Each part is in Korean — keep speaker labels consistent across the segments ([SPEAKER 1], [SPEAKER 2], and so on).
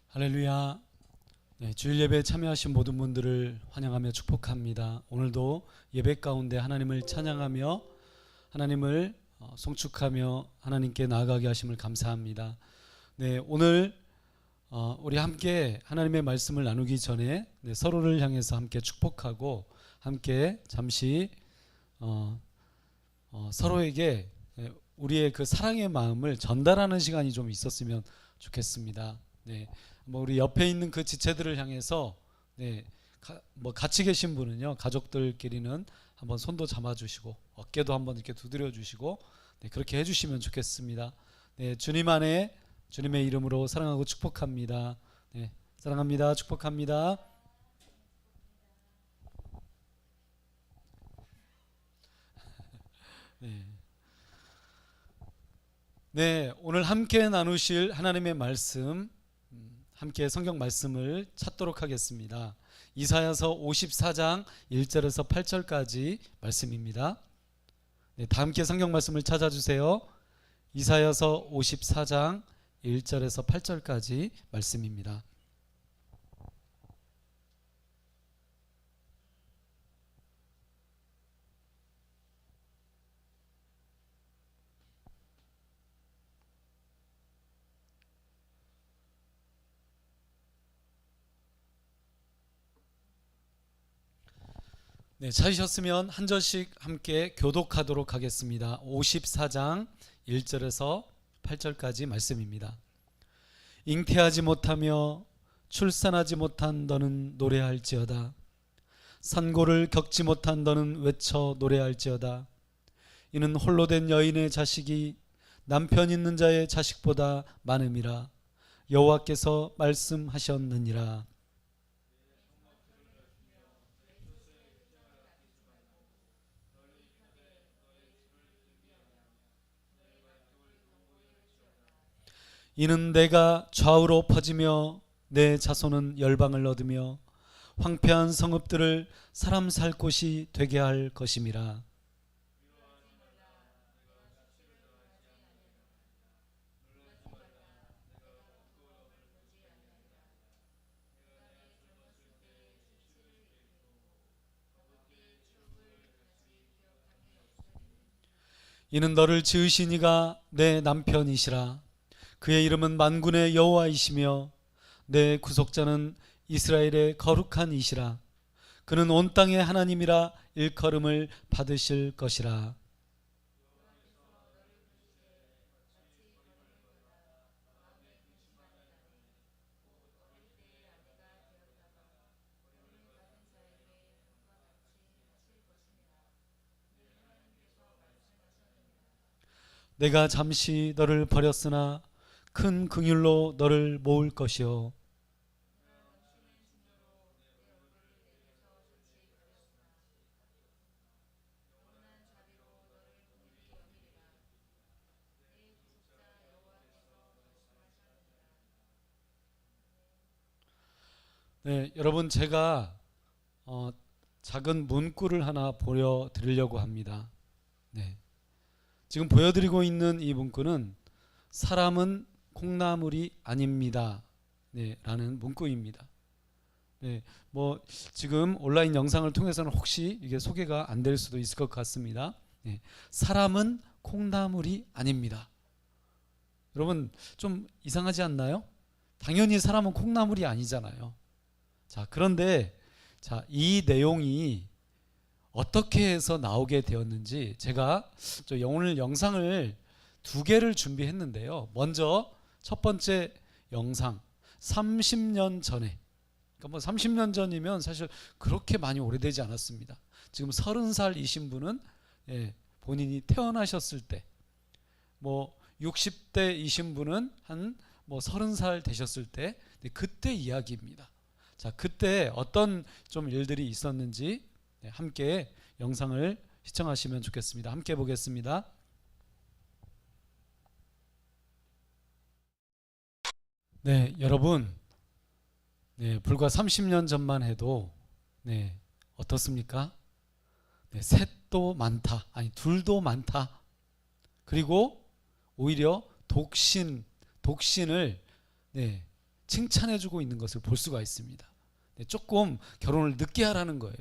[SPEAKER 1] 할렐루야. 주일 예배에 참여하신 모든 분들을 환영하며 축복합니다. 오늘도 예배 가운데 하나님을 찬양하며 하나님을 송축하며 하나님께 나아가게 하심을 감사합니다. 오늘 우리 함께 하나님의 말씀을 나누기 전에 서로를 향해서 함께 축복하고 함께 잠시 서로에게 우리의 그 사랑의 마음을 전달하는 시간이 좀 있었으면 좋겠습니다. 우리 옆에 있는 그 지체들을 향해서 같이 계신 분은요, 가족들끼리는 한번 손도 잡아주시고 어깨도 한번 이렇게 두드려 주시고 그렇게 해주시면 좋겠습니다. 주님 안에 주님의 이름으로 사랑하고 축복합니다. 사랑합니다. 축복합니다. 오늘 함께 나누실 하나님의 말씀, 함께 성경 말씀을 찾도록 하겠습니다. 이사야서 54장 1절에서 8절까지 말씀입니다. 다 함께 성경 말씀을 찾아주세요. 이사야서 54장 1절에서 8절까지 말씀입니다. 찾으셨으면 한 절씩 함께 교독하도록 하겠습니다. 54장 1절에서 8절까지 말씀입니다. 잉태하지 못하며 출산하지 못한 너는 노래할지어다. 산고를 겪지 못한 너는 외쳐 노래할지어다. 이는 홀로 된 여인의 자식이 남편 있는 자의 자식보다 많음이라. 여호와께서 말씀하셨느니라. 이는 내가 좌우로 퍼지며 내 자손은 열방을 얻으며 황폐한 성읍들을 사람 살 곳이 되게 할 것임이라. 이는 너를 지으신 이가 내 남편이시라. 그의 이름은 만군의 여호와이시며 내 구속자는 이스라엘의 거룩한 이시라. 그는 온 땅의 하나님이라 일컬음을 받으실 것이라. 내가 잠시 너를 버렸으나 큰 긍휼로 너를 모을 것이요. 여러분, 제가 작은 문구를 하나 보여드리려고 합니다. 지금 보여드리고 있는 이 문구는 사람은 콩나물이 아닙니다. 라는 문구입니다. 지금 온라인 영상을 통해서는 혹시 이게 소개가 안 될 수도 있을 것 같습니다. 사람은 콩나물이 아닙니다. 여러분, 좀 이상하지 않나요? 당연히 사람은 콩나물이 아니잖아요. 그런데 이 내용이 어떻게 해서 나오게 되었는지 제가 오늘 영상을 2개를 준비했는데요. 먼저 첫 번째 영상, 30년 전에, 그러니까 30년 전이면 사실 그렇게 많이 오래되지 않았습니다. 지금 30살이신 분은 본인이 태어나셨을 때, 60대이신 분은 한 30살 되셨을 때, 그때 이야기입니다. 그때 어떤 좀 일들이 있었는지 함께 영상을 시청하시면 좋겠습니다. 함께 보겠습니다. 여러분, 불과 30년 전만 해도 어떻습니까? 셋도 많다, 아니 둘도 많다. 그리고 오히려 독신을 칭찬해주고 있는 것을 볼 수가 있습니다. 조금 결혼을 늦게 하라는 거예요.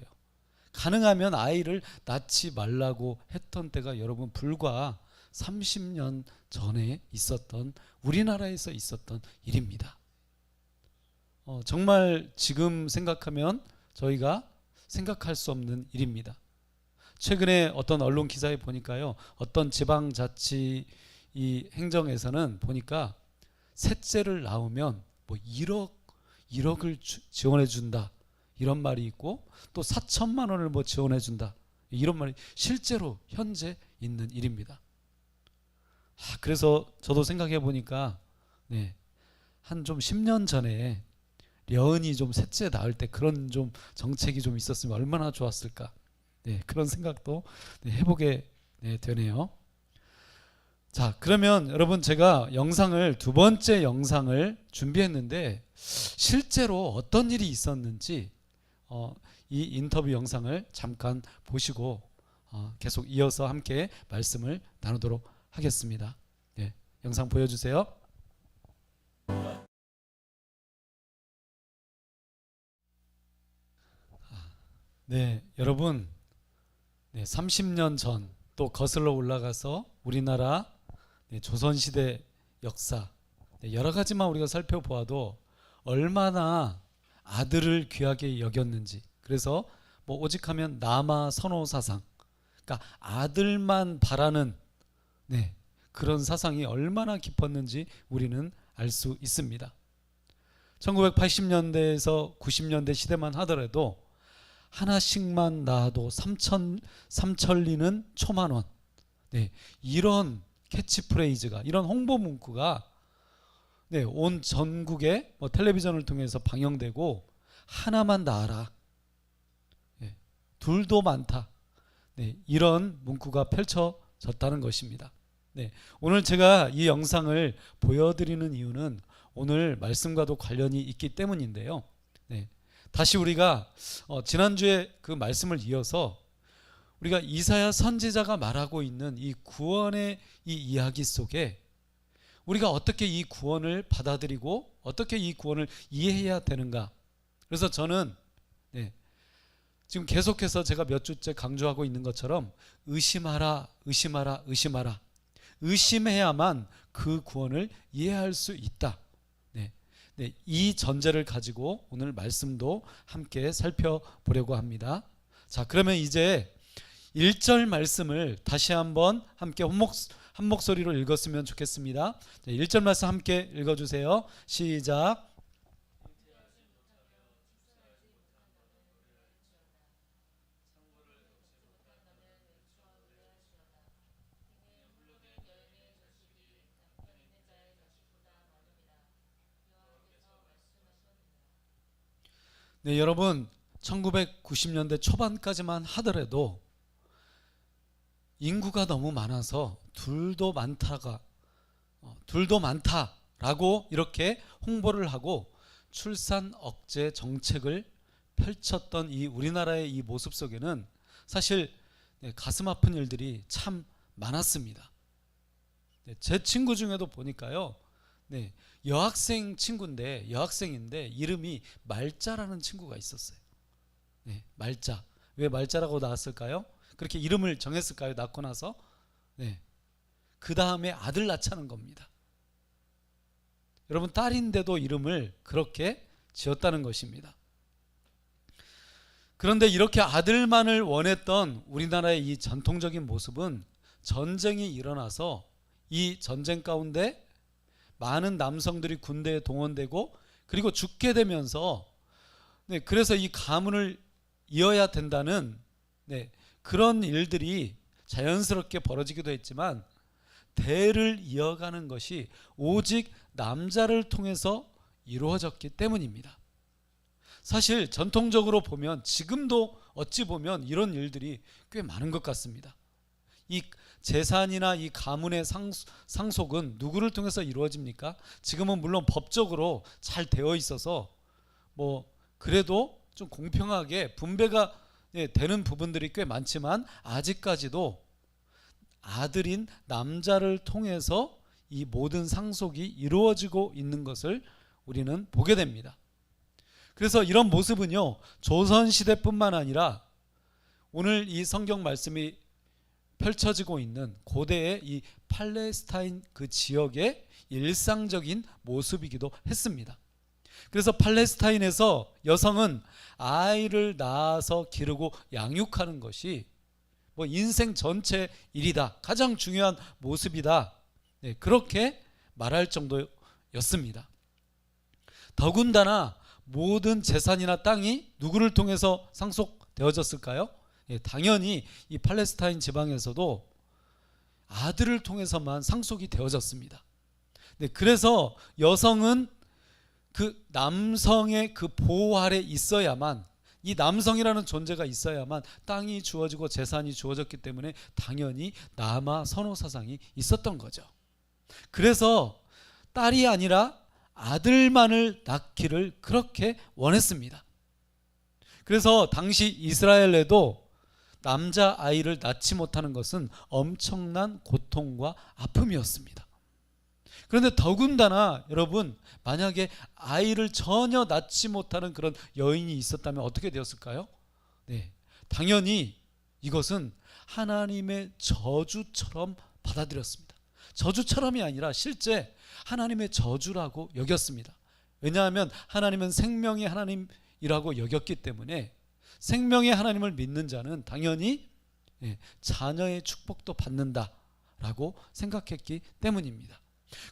[SPEAKER 1] 가능하면 아이를 낳지 말라고 했던 때가 여러분 불과 30년 전에 있었던, 우리나라에서 있었던 일입니다. 정말 지금 생각하면 저희가 생각할 수 없는 일입니다. 최근에 어떤 언론 기사에 보니까요, 어떤 지방자치 이 행정에서는 보니까 셋째를 낳으면 뭐 1억을 지원해 준다 이런 말이 있고, 또 4천만 원을 뭐 지원해 준다 이런 말이 실제로 현재 있는 일입니다. 그래서 저도 생각해 보니까 한 좀 10년 전에 려은이 좀 셋째 낳을 때 그런 좀 정책이 좀 있었으면 얼마나 좋았을까, 그런 생각도 해보게 되네요. 자, 그러면 여러분, 제가 두 번째 영상을 준비했는데 실제로 어떤 일이 있었는지 이 인터뷰 영상을 잠깐 보시고 계속 이어서 함께 말씀을 나누도록 하겠습니다. 영상 보여주세요. 여러분, 30년 전 또 거슬러 올라가서 우리나라 조선시대 역사, 여러 가지만 우리가 살펴보아도 얼마나 아들을 귀하게 여겼는지, 그래서 뭐 오직하면 남아 선호 사상, 그러니까 아들만 바라는 그런 사상이 얼마나 깊었는지 우리는 알 수 있습니다. 1980년대에서 90년대 시대만 하더라도 하나씩만 낳아도 삼천리는 초만원, 이런 캐치프레이즈가, 이런 홍보 문구가 온 전국에 뭐 텔레비전을 통해서 방영되고, 하나만 낳아라, 둘도 많다, 이런 문구가 펼쳐졌다는 것입니다. 오늘 제가 이 영상을 보여드리는 이유는 오늘 말씀과도 관련이 있기 때문인데요. 다시 우리가 지난주에 그 말씀을 이어서 우리가 이사야 선지자가 말하고 있는 이 구원의 이 이야기 속에 우리가 어떻게 이 구원을 받아들이고 어떻게 이 구원을 이해해야 되는가. 그래서 저는 지금 계속해서 제가 몇 주째 강조하고 있는 것처럼 의심하라, 의심하라, 의심하라. 의심해야만 그 구원을 이해할 수 있다. 이 전제를 가지고 오늘 말씀도 함께 살펴보려고 합니다. 자, 그러면 이제 1절 말씀을 다시 한번 함께 한 목소리로 읽었으면 좋겠습니다. 1절 말씀 함께 읽어주세요. 시작. 여러분, 1990년대 초반까지만 하더라도 인구가 너무 많아서 둘도 많다라고 이렇게 홍보를 하고 출산 억제 정책을 펼쳤던 이 우리나라의 이 모습 속에는 사실 가슴 아픈 일들이 참 많았습니다. 제 친구 중에도 보니까요, 여학생인데 이름이 말자라는 친구가 있었어요. 말자. 왜 말자라고 나왔을까요? 그렇게 이름을 정했을까요? 낳고 나서? 그 다음에 아들 낳자는 겁니다. 여러분, 딸인데도 이름을 그렇게 지었다는 것입니다. 그런데 이렇게 아들만을 원했던 우리나라의 이 전통적인 모습은 전쟁이 일어나서 이 전쟁 가운데 많은 남성들이 군대에 동원되고 그리고 죽게 되면서 그래서 이 가문을 이어야 된다는 그런 일들이 자연스럽게 벌어지기도 했지만, 대를 이어가는 것이 오직 남자를 통해서 이루어졌기 때문입니다. 사실 전통적으로 보면 지금도 어찌 보면 이런 일들이 꽤 많은 것 같습니다. 이 재산이나 이 가문의 상속은 누구를 통해서 이루어집니까? 지금은 물론 법적으로 잘 되어 있어서 뭐 그래도 좀 공평하게 분배가 되는 부분들이 꽤 많지만, 아직까지도 아들인 남자를 통해서 이 모든 상속이 이루어지고 있는 것을 우리는 보게 됩니다. 그래서 이런 모습은요, 조선시대뿐만 아니라 오늘 이 성경 말씀이 펼쳐지고 있는 고대의 이 팔레스타인 그 지역의 일상적인 모습이기도 했습니다. 그래서 팔레스타인에서 여성은 아이를 낳아서 기르고 양육하는 것이 뭐 인생 전체 일이다, 가장 중요한 모습이다, 네, 그렇게 말할 정도였습니다. 더군다나 모든 재산이나 땅이 누구를 통해서 상속되어졌을까요? 예, 당연히 이 팔레스타인 지방에서도 아들을 통해서만 상속이 되어졌습니다. 네, 그래서 여성은 그 남성의 그 보호 아래 있어야만, 이 남성이라는 존재가 있어야만 땅이 주어지고 재산이 주어졌기 때문에 당연히 남아 선호 사상이 있었던 거죠. 그래서 딸이 아니라 아들만을 낳기를 그렇게 원했습니다. 그래서 당시 이스라엘에도 남자 아이를 낳지 못하는 것은 엄청난 고통과 아픔이었습니다. 그런데 더군다나 여러분, 만약에 아이를 전혀 낳지 못하는 그런 여인이 있었다면 어떻게 되었을까요? 네, 당연히 이것은 하나님의 저주처럼 받아들였습니다. 저주처럼이 아니라 실제 하나님의 저주라고 여겼습니다. 왜냐하면 하나님은 생명의 하나님이라고 여겼기 때문에 생명의 하나님을 믿는 자는 당연히 자녀의 축복도 받는다라고 생각했기 때문입니다.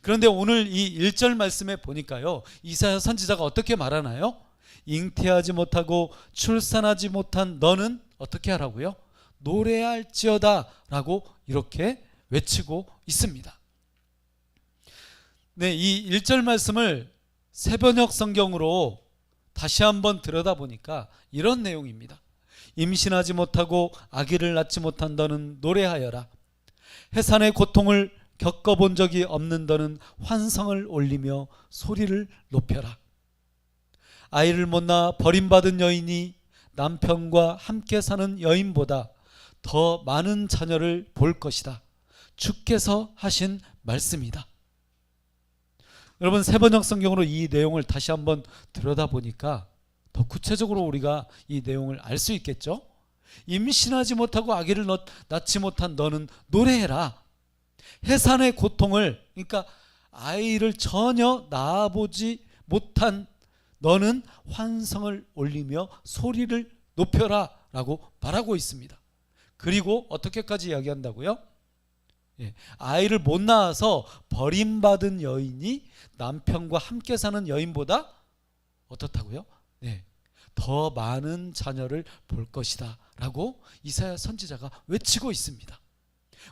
[SPEAKER 1] 그런데 오늘 이 1절 말씀에 보니까요, 이사야 선지자가 어떻게 말하나요? 잉태하지 못하고 출산하지 못한 너는 어떻게 하라고요? 노래할지어다 라고 이렇게 외치고 있습니다. 네, 이 1절 말씀을 새번역 성경으로 다시 한번 들여다보니까 이런 내용입니다. 임신하지 못하고 아기를 낳지 못한 너는 노래하여라. 해산의 고통을 겪어본 적이 없는 너는 환성을 올리며 소리를 높여라. 아이를 못 낳아 버림받은 여인이 남편과 함께 사는 여인보다 더 많은 자녀를 볼 것이다. 주께서 하신 말씀이다. 여러분, 새번역 성경으로 이 내용을 다시 한번 들여다보니까 더 구체적으로 우리가 이 내용을 알 수 있겠죠. 임신하지 못하고 아기를 낳지 못한 너는 노래해라. 해산의 고통을, 그러니까 아이를 전혀 낳아보지 못한 너는 환성을 올리며 소리를 높여라 라고 말하고 있습니다. 그리고 어떻게까지 이야기한다고요? 아이를 못 낳아서 버림받은 여인이 남편과 함께 사는 여인보다 어떻다고요? 더 많은 자녀를 볼 것이다 라고 이사야 선지자가 외치고 있습니다.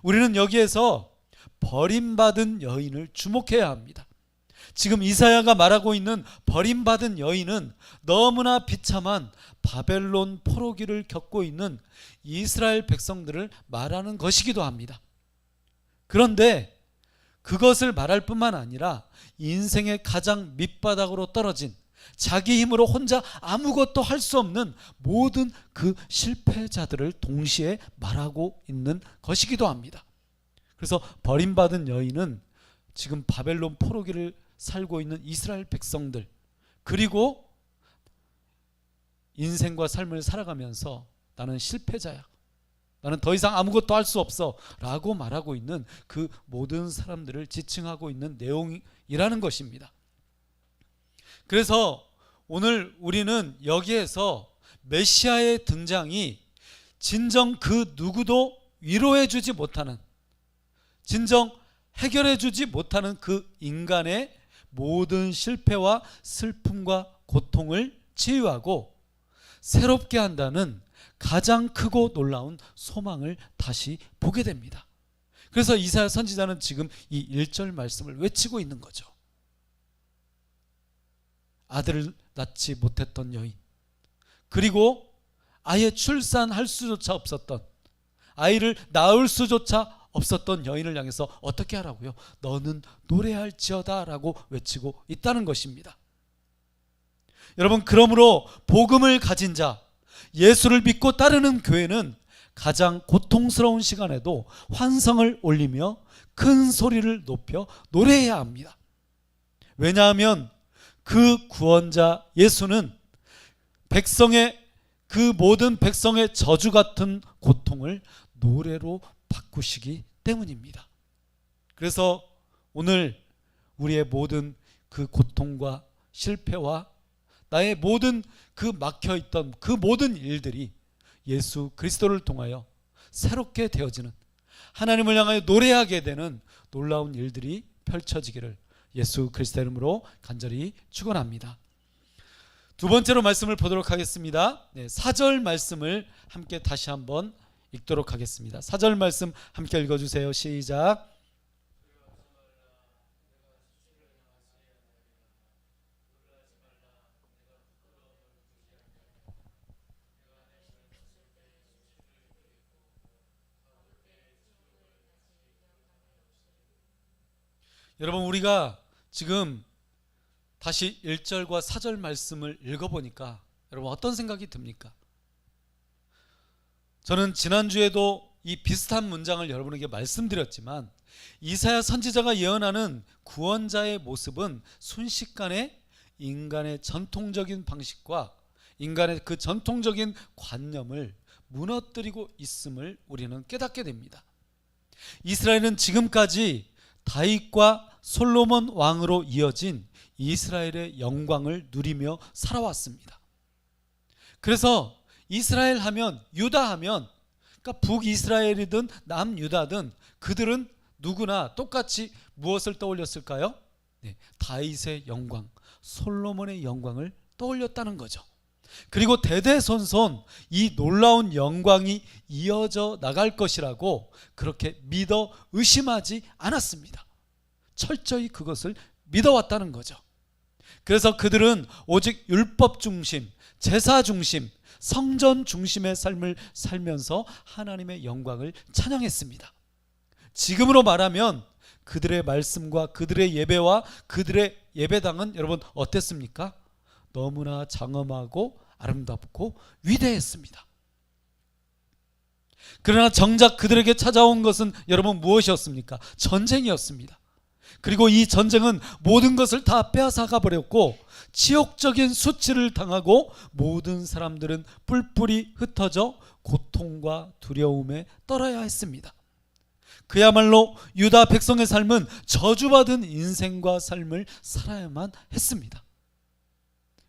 [SPEAKER 1] 우리는 여기에서 버림받은 여인을 주목해야 합니다. 지금 이사야가 말하고 있는 버림받은 여인은 너무나 비참한 바벨론 포로기를 겪고 있는 이스라엘 백성들을 말하는 것이기도 합니다. 그런데 그것을 말할 뿐만 아니라 인생의 가장 밑바닥으로 떨어진, 자기 힘으로 혼자 아무것도 할 수 없는 모든 그 실패자들을 동시에 말하고 있는 것이기도 합니다. 그래서 버림받은 여인은 지금 바벨론 포로기를 살고 있는 이스라엘 백성들, 그리고 인생과 삶을 살아가면서 나는 실패자야, 나는 더 이상 아무것도 할 수 없어 라고 말하고 있는 그 모든 사람들을 지칭하고 있는 내용이라는 것입니다. 그래서 오늘 우리는 여기에서 메시아의 등장이 진정 그 누구도 위로해 주지 못하는, 진정 해결해 주지 못하는 그 인간의 모든 실패와 슬픔과 고통을 치유하고 새롭게 한다는 가장 크고 놀라운 소망을 다시 보게 됩니다. 그래서 이사야 선지자는 지금 이 1절 말씀을 외치고 있는 거죠. 아들을 낳지 못했던 여인, 그리고 아예 출산할 수조차 없었던, 아이를 낳을 수조차 없었던 여인을 향해서 어떻게 하라고요? 너는 노래할지어다 라고 외치고 있다는 것입니다. 여러분, 그러므로 복음을 가진 자, 예수를 믿고 따르는 교회는 가장 고통스러운 시간에도 환성을 올리며 큰 소리를 높여 노래해야 합니다. 왜냐하면 그 구원자 예수는 그 모든 백성의 저주 같은 고통을 노래로 바꾸시기 때문입니다. 그래서 오늘 우리의 모든 그 고통과 실패와 나의 모든 그 막혀있던 그 모든 일들이 예수 그리스도를 통하여 새롭게 되어지는, 하나님을 향하여 노래하게 되는 놀라운 일들이 펼쳐지기를 예수 그리스도의 이름으로 간절히 축원합니다. 두 번째로 말씀을 보도록 하겠습니다. 4절 말씀을 함께 다시 한번 읽도록 하겠습니다. 4절 말씀 함께 읽어주세요. 시작. 여러분, 우리가 지금 다시 1절과 4절 말씀을 읽어보니까 여러분 어떤 생각이 듭니까? 저는 지난주에도 이 비슷한 문장을 여러분에게 말씀드렸지만, 이사야 선지자가 예언하는 구원자의 모습은 순식간에 인간의 전통적인 방식과 인간의 그 전통적인 관념을 무너뜨리고 있음을 우리는 깨닫게 됩니다. 이스라엘은 지금까지 다윗과 솔로몬 왕으로 이어진 이스라엘의 영광을 누리며 살아왔습니다. 그래서 이스라엘 하면, 유다 하면, 그러니까 북이스라엘이든 남유다든 그들은 누구나 똑같이 무엇을 떠올렸을까요? 다윗의 영광, 솔로몬의 영광을 떠올렸다는 거죠. 그리고 대대손손 이 놀라운 영광이 이어져 나갈 것이라고 그렇게 믿어 의심하지 않았습니다. 철저히 그것을 믿어왔다는 거죠. 그래서 그들은 오직 율법 중심, 제사 중심, 성전 중심의 삶을 살면서 하나님의 영광을 찬양했습니다. 지금으로 말하면 그들의 말씀과 그들의 예배와 그들의 예배당은 여러분 어땠습니까? 너무나 장엄하고 아름답고 위대했습니다. 그러나 정작 그들에게 찾아온 것은 여러분 무엇이었습니까? 전쟁이었습니다. 그리고 이 전쟁은 모든 것을 다 빼앗아가 버렸고 치욕적인 수치를 당하고 모든 사람들은 뿔뿔이 흩어져 고통과 두려움에 떨어야 했습니다. 그야말로 유다 백성의 삶은 저주받은 인생과 삶을 살아야만 했습니다.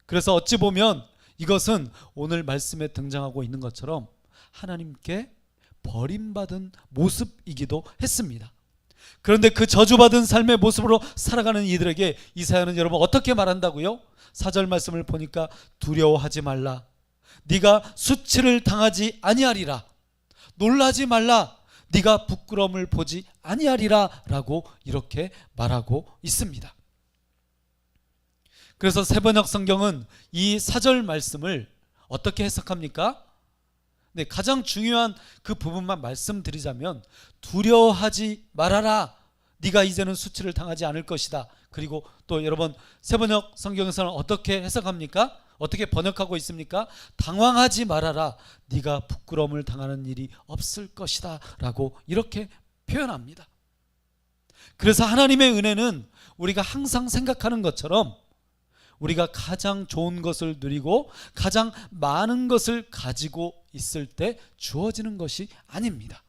[SPEAKER 1] 그래서 어찌 보면 이것은 오늘 말씀에 등장하고 있는 것처럼 하나님께 버림받은 모습이기도 했습니다. 그런데 그 저주받은 삶의 모습으로 살아가는 이들에게 이사야는 여러분 어떻게 말한다고요? 4절 말씀을 보니까 두려워하지 말라, 네가 수치를 당하지 아니하리라, 놀라지 말라, 네가 부끄러움을 보지 아니하리라 라고 이렇게 말하고 있습니다. 그래서 세번역 성경은 이 4절 말씀을 어떻게 해석합니까? 가장 중요한 그 부분만 말씀드리자면 두려워하지 말아라, 네가 이제는 수치를 당하지 않을 것이다. 그리고 또 여러분 세번역 성경에서는 어떻게 해석합니까? 어떻게 번역하고 있습니까? 당황하지 말아라, 네가 부끄러움을 당하는 일이 없을 것이다 라고 이렇게 표현합니다. 그래서 하나님의 은혜는 우리가 항상 생각하는 것처럼 우리가 가장 좋은 것을 누리고 가장 많은 것을 가지고 있을 때 주어지는 것이 아닙니다.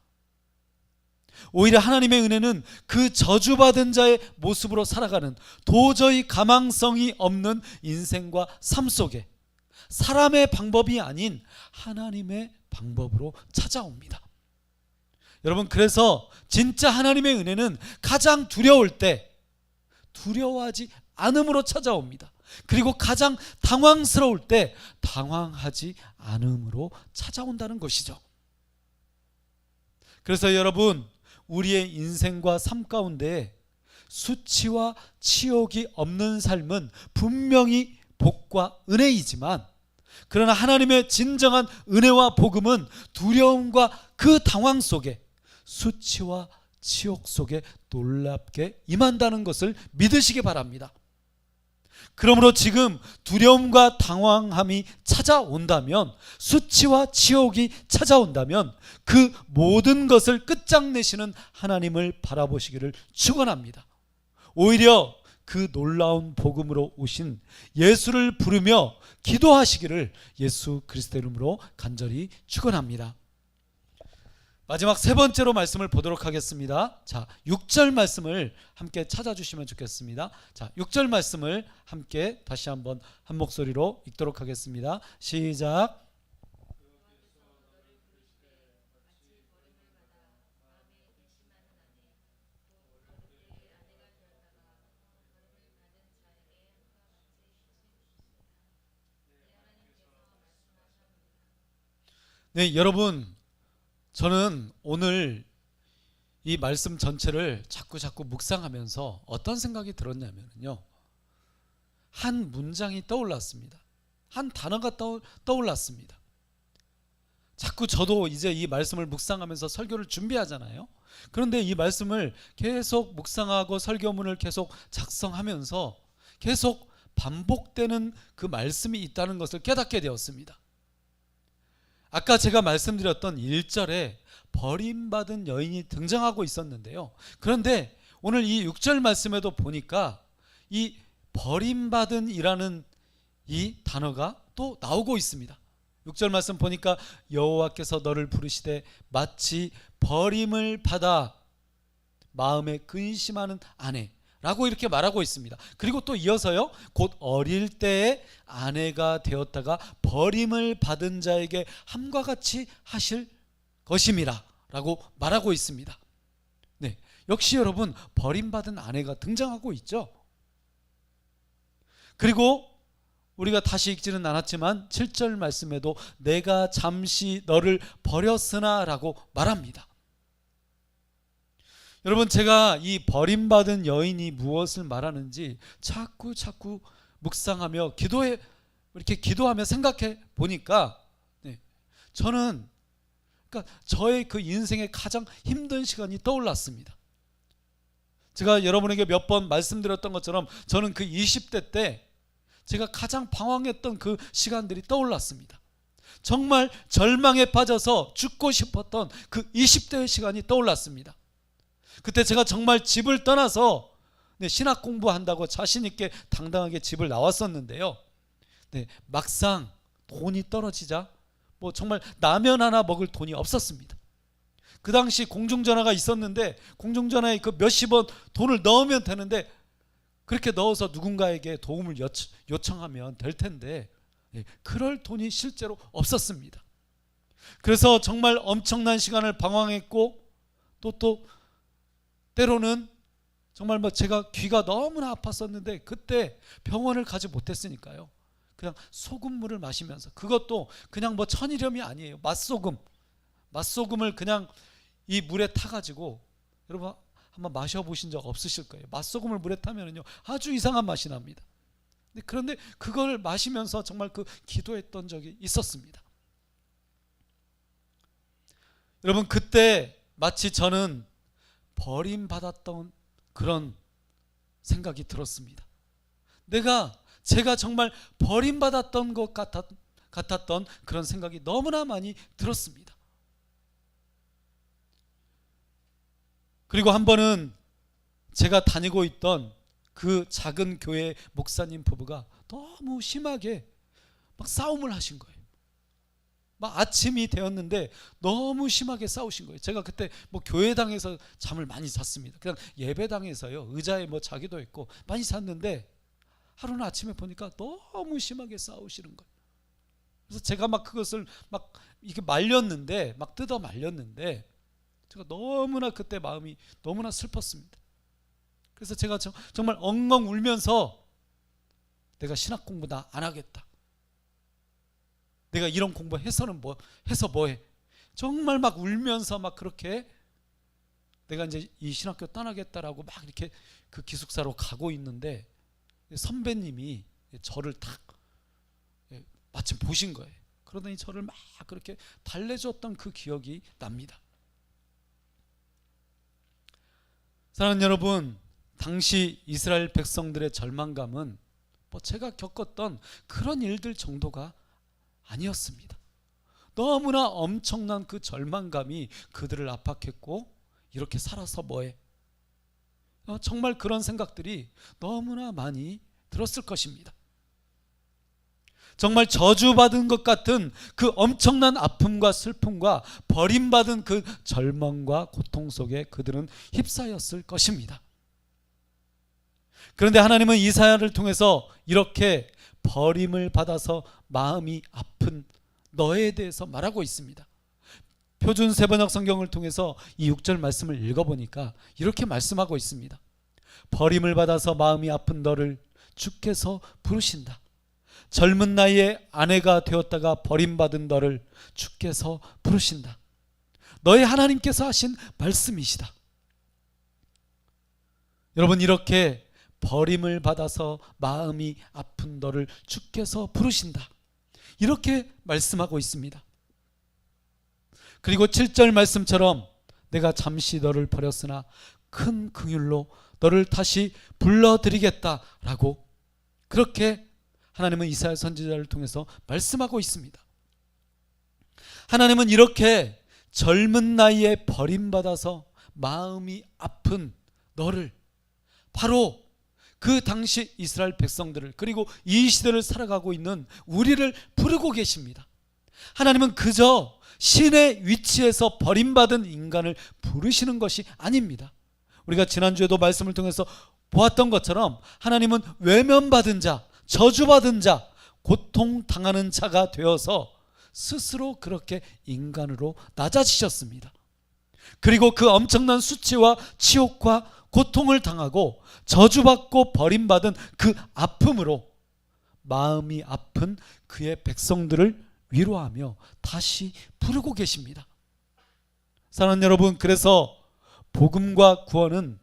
[SPEAKER 1] 오히려 하나님의 은혜는 그 저주받은 자의 모습으로 살아가는 도저히 가망성이 없는 인생과 삶 속에 사람의 방법이 아닌 하나님의 방법으로 찾아옵니다. 여러분, 그래서 진짜 하나님의 은혜는 가장 두려울 때 두려워하지 않음으로 찾아옵니다. 그리고 가장 당황스러울 때 당황하지 않음으로 찾아온다는 것이죠. 그래서 여러분, 우리의 인생과 삶 가운데 수치와 치욕이 없는 삶은 분명히 복과 은혜이지만, 그러나 하나님의 진정한 은혜와 복음은 두려움과 그 당황 속에 수치와 치욕 속에 놀랍게 임한다는 것을 믿으시기 바랍니다. 그러므로 지금 두려움과 당황함이 찾아온다면, 수치와 치욕이 찾아온다면 그 모든 것을 끝장내시는 하나님을 바라보시기를 축원합니다. 오히려 그 놀라운 복음으로 오신 예수를 부르며 기도하시기를 예수 그리스도 이름으로 간절히 축원합니다. 마지막 세 번째로 말씀을 보도록 하겠습니다. 자, 6절 말씀을 함께 찾아주시면 좋겠습니다. 자, 6절 말씀을 함께 다시 한번 한 목소리로 읽도록 하겠습니다. 시작. 네, 여러분, 저는 오늘 이 말씀 전체를 자꾸 묵상하면서 어떤 생각이 들었냐면요, 한 문장이 떠올랐습니다. 한 단어가 떠올랐습니다. 자꾸 저도 이제 이 말씀을 묵상하면서 설교를 준비하잖아요. 그런데 이 말씀을 계속 묵상하고 설교문을 계속 작성하면서 계속 반복되는 그 말씀이 있다는 것을 깨닫게 되었습니다. 아까 제가 말씀드렸던 1절에 버림받은 여인이 등장하고 있었는데요. 그런데 오늘 이 6절 말씀에도 보니까 이 버림받은 이라는 이 단어가 또 나오고 있습니다. 6절 말씀 보니까 여호와께서 너를 부르시되 마치 버림을 받아 마음에 근심하는 아내라고 이렇게 말하고 있습니다. 그리고 또 이어서요, 곧 어릴 때에 아내가 되었다가 버림을 받은 자에게 함과 같이 하실 것임이라 라고 말하고 있습니다. 네, 역시 여러분, 버림받은 아내가 등장하고 있죠. 그리고 우리가 다시 읽지는 않았지만 7절 말씀에도 내가 잠시 너를 버렸으나 라고 말합니다. 여러분, 제가 이 버림받은 여인이 무엇을 말하는지 자꾸 묵상하며 이렇게 기도하며 생각해 보니까, 네, 저는 그러니까 저의 그 인생의 가장 힘든 시간이 떠올랐습니다. 제가 여러분에게 몇 번 말씀드렸던 것처럼 저는 그 20대 때 제가 가장 방황했던 그 시간들이 떠올랐습니다. 정말 절망에 빠져서 죽고 싶었던 그 20대의 시간이 떠올랐습니다. 그때 제가 정말 집을 떠나서 신학 공부한다고 자신 있게 당당하게 집을 나왔었는데요. 네, 막상 돈이 떨어지자 뭐 정말 라면 하나 먹을 돈이 없었습니다. 그 당시 공중전화가 있었는데 공중전화에 그 몇십 원 돈을 넣으면 되는데, 그렇게 넣어서 누군가에게 도움을 요청하면 될 텐데 그럴 돈이 실제로 없었습니다. 그래서 정말 엄청난 시간을 방황했고 또 때로는 정말 제가 귀가 너무나 아팠었는데 그때 병원을 가지 못했으니까요, 그냥 소금물을 마시면서, 그것도 그냥 천일염이 아니에요. 맛소금을 그냥 이 물에 타가지고, 여러분 한번 마셔보신 적 없으실 거예요. 맛소금을 물에 타면은요 아주 이상한 맛이 납니다. 그런데 그걸 마시면서 정말 그 기도했던 적이 있었습니다. 여러분, 그때 마치 저는 버림받았던 그런 생각이 들었습니다. 제가 정말 버림받았던 것 같았던 그런 생각이 너무나 많이 들었습니다. 그리고 한 번은 제가 다니고 있던 그 작은 교회 목사님 부부가 너무 심하게 싸움을 하신 거예요. 아침이 되었는데 너무 심하게 싸우신 거예요. 제가 그때 교회당에서 잠을 많이 잤습니다. 그냥 예배당에서요, 의자에 자기도 있고 많이 잤는데, 하루는 아침에 보니까 너무 심하게 싸우시는 거예요. 그래서 제가 그것을 이렇게 말렸는데, 뜯어 말렸는데, 제가 너무나 그때 마음이 너무나 슬펐습니다. 그래서 제가 정말 엉엉 울면서 내가 신학 공부 나 안 하겠다, 내가 이런 공부 해서 뭐해, 정말 울면서 그렇게 내가 이제 이 신학교 떠나겠다라고 이렇게 그 기숙사로 가고 있는데 선배님이 저를 딱 마침 보신 거예요. 그러더니 저를 그렇게 달래줬던 그 기억이 납니다. 사랑하는 여러분, 당시 이스라엘 백성들의 절망감은 제가 겪었던 그런 일들 정도가 아니었습니다. 너무나 엄청난 그 절망감이 그들을 압박했고, 이렇게 살아서 뭐해, 정말 그런 생각들이 너무나 많이 들었을 것입니다. 정말 저주받은 것 같은 그 엄청난 아픔과 슬픔과 버림받은 그 절망과 고통 속에 그들은 휩싸였을 것입니다. 그런데 하나님은 이사야를 통해서 이렇게 버림을 받아서 마음이 아픈 너에 대해서 말하고 있습니다. 표준 세번역 성경을 통해서 이 6절 말씀을 읽어보니까 이렇게 말씀하고 있습니다. 버림을 받아서 마음이 아픈 너를 주께서 부르신다. 젊은 나이에 아내가 되었다가 버림받은 너를 주께서 부르신다. 너의 하나님께서 하신 말씀이시다. 여러분, 이렇게 버림을 받아서 마음이 아픈 너를 주께서 부르신다, 이렇게 말씀하고 있습니다. 그리고 7절 말씀처럼 내가 잠시 너를 버렸으나 큰 긍휼로 너를 다시 불러드리겠다라고 그렇게 하나님은 이사야 선지자를 통해서 말씀하고 있습니다. 하나님은 이렇게 젊은 나이에 버림받아서 마음이 아픈 너를, 바로 그 당시 이스라엘 백성들을, 그리고 이 시대를 살아가고 있는 우리를 부르고 계십니다. 하나님은 그저 신의 위치에서 버림받은 인간을 부르시는 것이 아닙니다. 우리가 지난주에도 말씀을 통해서 보았던 것처럼 하나님은 외면받은 자, 저주받은 자, 고통당하는 자가 되어서 스스로 그렇게 인간으로 낮아지셨습니다. 그리고 그 엄청난 수치와 치욕과 고통을 당하고 저주받고 버림받은 그 아픔으로 마음이 아픈 그의 백성들을 위로하며 다시 부르고 계십니다. 사랑하는 여러분, 그래서 복음과 구원은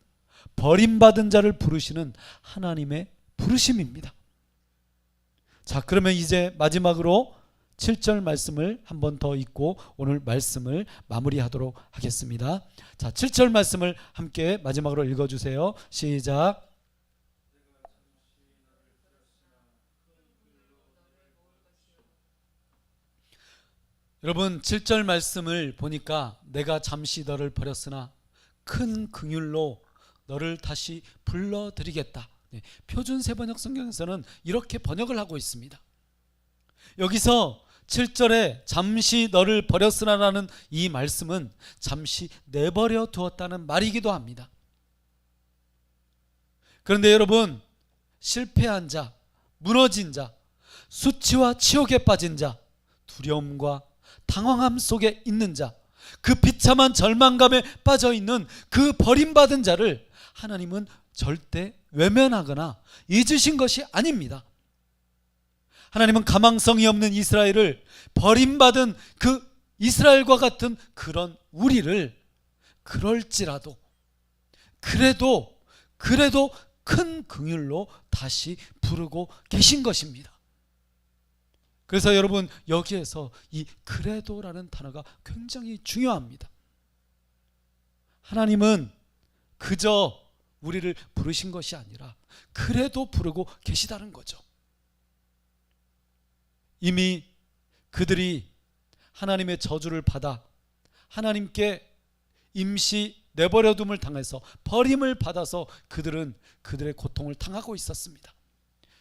[SPEAKER 1] 버림받은 자를 부르시는 하나님의 부르심입니다. 자, 그러면 이제 마지막으로 7절 말씀을 한 번 더 읽고 오늘 말씀을 마무리하도록 하겠습니다. 자, 7절 말씀을 함께 마지막으로 읽어주세요. 시작. 여러분, 7절 말씀을 보니까 내가 잠시 너를 버렸으나 큰 긍휼로 너를 다시 불러드리겠다. 표준 세번역 성경에서는 이렇게 번역을 하고 있습니다. 여기서 7절에 잠시 너를 버렸으나라는 이 말씀은 잠시 내버려 두었다는 말이기도 합니다. 그런데 여러분, 실패한 자, 무너진 자, 수치와 치욕에 빠진 자, 두려움과 당황함 속에 있는 자, 그 비참한 절망감에 빠져 있는 그 버림받은 자를 하나님은 절대 외면하거나 잊으신 것이 아닙니다. 하나님은 가망성이 없는 이스라엘을, 버림받은 그 이스라엘과 같은 그런 우리를 그럴지라도 그래도 큰 긍휼로 다시 부르고 계신 것입니다. 그래서 여러분, 여기에서 이 그래도라는 단어가 굉장히 중요합니다. 하나님은 그저 우리를 부르신 것이 아니라 그래도 부르고 계시다는 거죠. 이미 그들이 하나님의 저주를 받아 하나님께 임시 내버려둠을 당해서 버림을 받아서 그들은 그들의 고통을 당하고 있었습니다.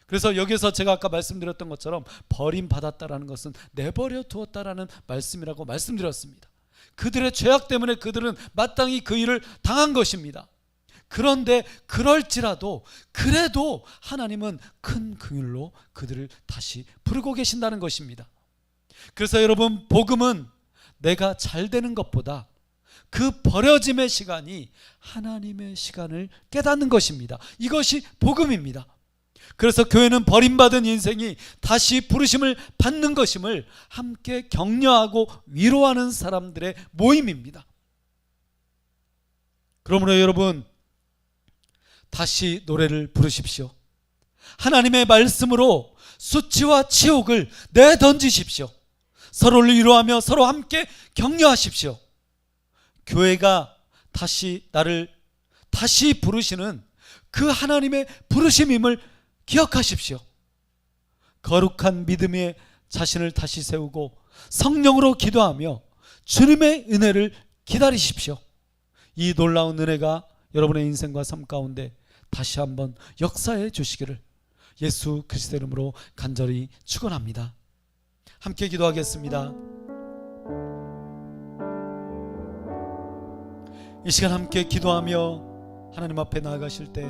[SPEAKER 1] 그래서 여기서 제가 아까 말씀드렸던 것처럼 버림받았다라는 것은 내버려 두었다라는 말씀이라고 말씀드렸습니다. 그들의 죄악 때문에 그들은 마땅히 그 일을 당한 것입니다. 그런데 그럴지라도 그래도 하나님은 큰 긍휼로 그들을 다시 부르고 계신다는 것입니다. 그래서 여러분, 복음은 내가 잘 되는 것보다 그 버려짐의 시간이 하나님의 시간을 깨닫는 것입니다. 이것이 복음입니다. 그래서 교회는 버림받은 인생이 다시 부르심을 받는 것임을 함께 격려하고 위로하는 사람들의 모임입니다. 그러므로 여러분, 다시 노래를 부르십시오. 하나님의 말씀으로 수치와 치욕을 내던지십시오. 서로를 위로하며 서로 함께 격려하십시오. 교회가 다시 나를 다시 부르시는 그 하나님의 부르심임을 기억하십시오. 거룩한 믿음에 자신을 다시 세우고 성령으로 기도하며 주님의 은혜를 기다리십시오. 이 놀라운 은혜가 여러분의 인생과 삶 가운데 다시 한번 역사해 주시기를 예수 그리스도 이름으로 간절히 축원합니다. 함께 기도하겠습니다. 이 시간 함께 기도하며 하나님 앞에 나아가실 때